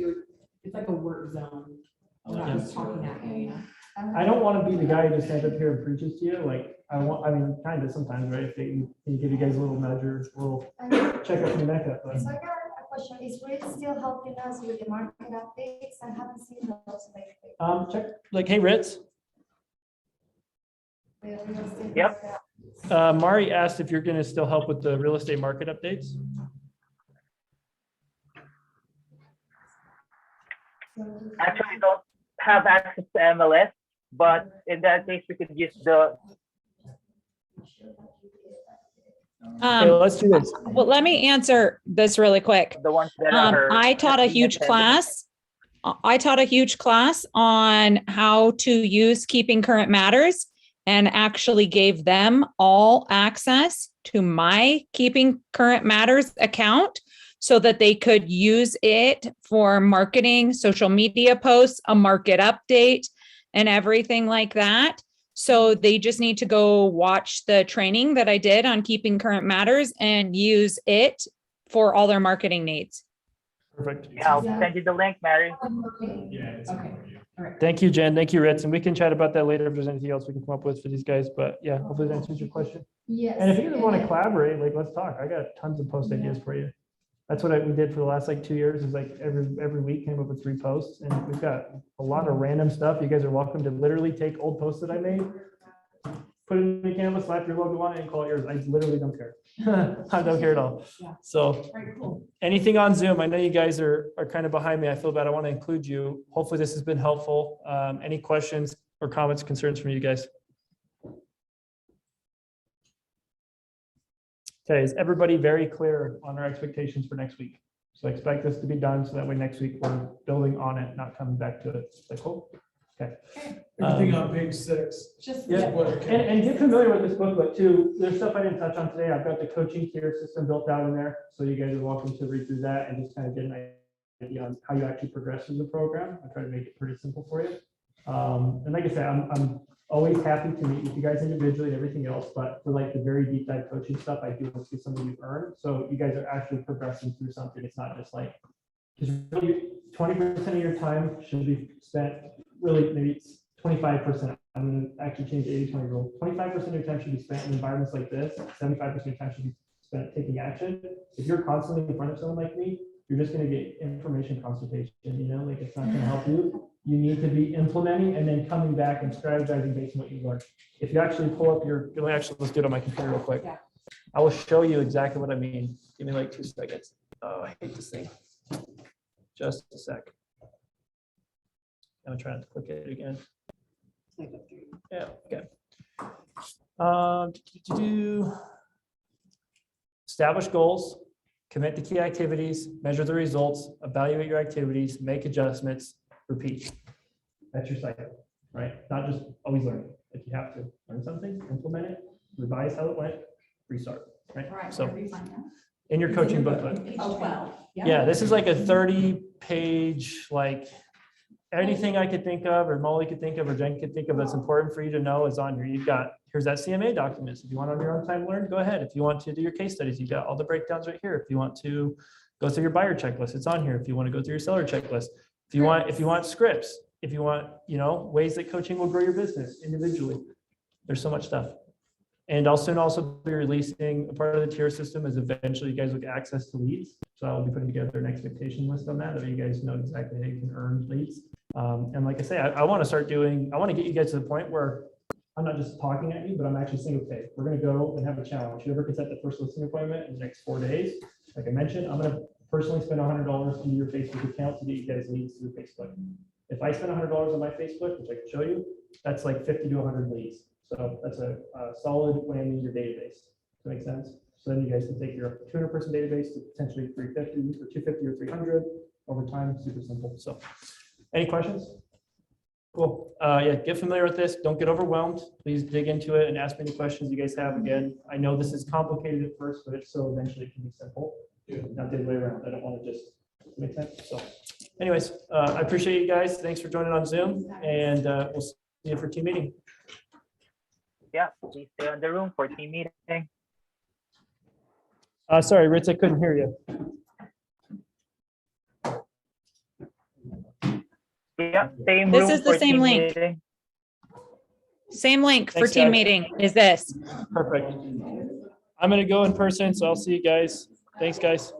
it's like a work zone. We're not just talking at you, I don't want to be the guy who just stands up here and preaches to you, like, kind of sometimes, right? If they give you guys a little measure, a little check up your neck up, but. So I got a question, is Reed still helping us with the market updates? I haven't seen those lately. Check, like, hey, Ritz, The real estate Yep. market updates. Mari asked if you're going to still help with the real estate market updates. Actually, don't have access to MLS, but in that case, we could use the. Okay, let's do this. Well, let me answer this really quick. The ones that are. I taught a huge class. I taught a huge class on how to use Keeping Current Matters and actually gave them all access to my Keeping Current Matters account so that they could use it for marketing, social media posts, a market update, and everything like that. So they just need to go watch the training that I did on Keeping Current Matters and use it for all their marketing needs. Perfect. Yeah, I'll send you the link, Mary. Yeah. it's Okay. for you. All right. Thank you, Jen. Thank you, Ritz. And we can chat about that later if there's anything else we can come up with for these guys. But yeah, hopefully that answers your question. Yes. And if you guys want to collaborate, like, let's talk. I got tons of post ideas for you. That's what we did for the last like 2 years, is like every week came up with 3 posts, and we've got a lot of random stuff. You guys are welcome to literally take old posts that I made, put it in the canvas, slap your logo on it and call it yours. I literally don't care. I don't care at all. Yeah. So All right, cool. anything on Zoom, I know you guys are kind of behind me. I feel bad. I want to include you. Hopefully this has been helpful. Any questions or comments, concerns from you guys? Okay, is everybody very clear on our expectations for next week? So I expect this to be done, so that way next week we're building on it, not coming back to it. Is that cool? Okay. Everything on page 6. Just. Yeah. And get familiar with this booklet too. There's stuff I didn't touch on today. I've got the coaching tier system built out in there. So you guys are welcome to read through that and just kind of get an idea on how you actually progress through the program. I try to make it pretty simple for you. And like I said, I'm always happy to meet with you guys individually and everything else, but for like the very deep dive coaching stuff, I do want to see something you've earned. So you guys are actually progressing through something. It's not just like, because really 20% of your time should be spent, really maybe it's 25%. I'm gonna actually change the 80-20 rule. 25% of your time should be spent in environments like this. 75% of your time should be spent taking action. If you're constantly in front of someone like me, you're just gonna get information consultation, you know, like it's not gonna help you. You need to be implementing and then coming back and strategizing based on what you learned. If you actually pull up your, let's do it on my computer real quick. Yeah. I will show you exactly what I mean. Give me like 2 seconds. Oh, I hate this thing. Just a sec. I'm trying to click it again. Yeah, okay. Establish goals, commit to key activities, measure the results, evaluate your activities, make adjustments, repeat. That's your cycle, right? Not just always learning. If you have to learn something, implement it, revise how it went, restart, right? All right, So where do we find that? in your coaching booklet. Page 12. Yeah, this is like a 30-page, like anything I could think of, or Molly could think of, or Jen could think of that's important for you to know is on here. You've got, here's that CMA documents. If you want on your own time learn, go ahead. If you want to do your case studies, you've got all the breakdowns right here. If you want to go through your buyer checklist, it's on here. If you want to go through your seller checklist, if you want scripts, if you want, you know, ways that coaching will grow your business individually. There's so much stuff. And I'll soon also be releasing a part of the tier system is eventually you guys will get access to leads. So I'll be putting together an expectation list on that, that you guys know exactly how you can earn leads. And like I say, I want to start doing, I want to get you guys to the point where I'm not just talking at you, but I'm actually saying, okay, we're going to go and have a challenge. Whoever can set the first listing appointment in the next 4 days, like I mentioned, I'm going to personally spend $100 into your Facebook account to get you guys leads through Facebook. If I spend $100 on my Facebook, which I can show you, that's like 50 to 100 leads. So that's a solid whammy in your database. Does that make sense? So then you guys can take your 200-person database to potentially 350 or 250 or 300 over time. Super simple. So any questions? Cool. Yeah, get familiar with this. Don't get overwhelmed. Please dig into it and ask me any questions you guys have. Again, I know this is complicated at first, but it's so eventually it can be simple. Not the other way around. I don't want to just make sense. So anyways, I appreciate you guys. Thanks for joining on Zoom, and we'll see you for team meeting. Yeah, please stay in the room for team meeting. Sorry, Ritz, I couldn't hear you. Yeah, same This room is the for same team link. meeting. Same link for Thanks, team guys. meeting is this. Perfect. I'm going to go in person, so I'll see you guys. Thanks, guys.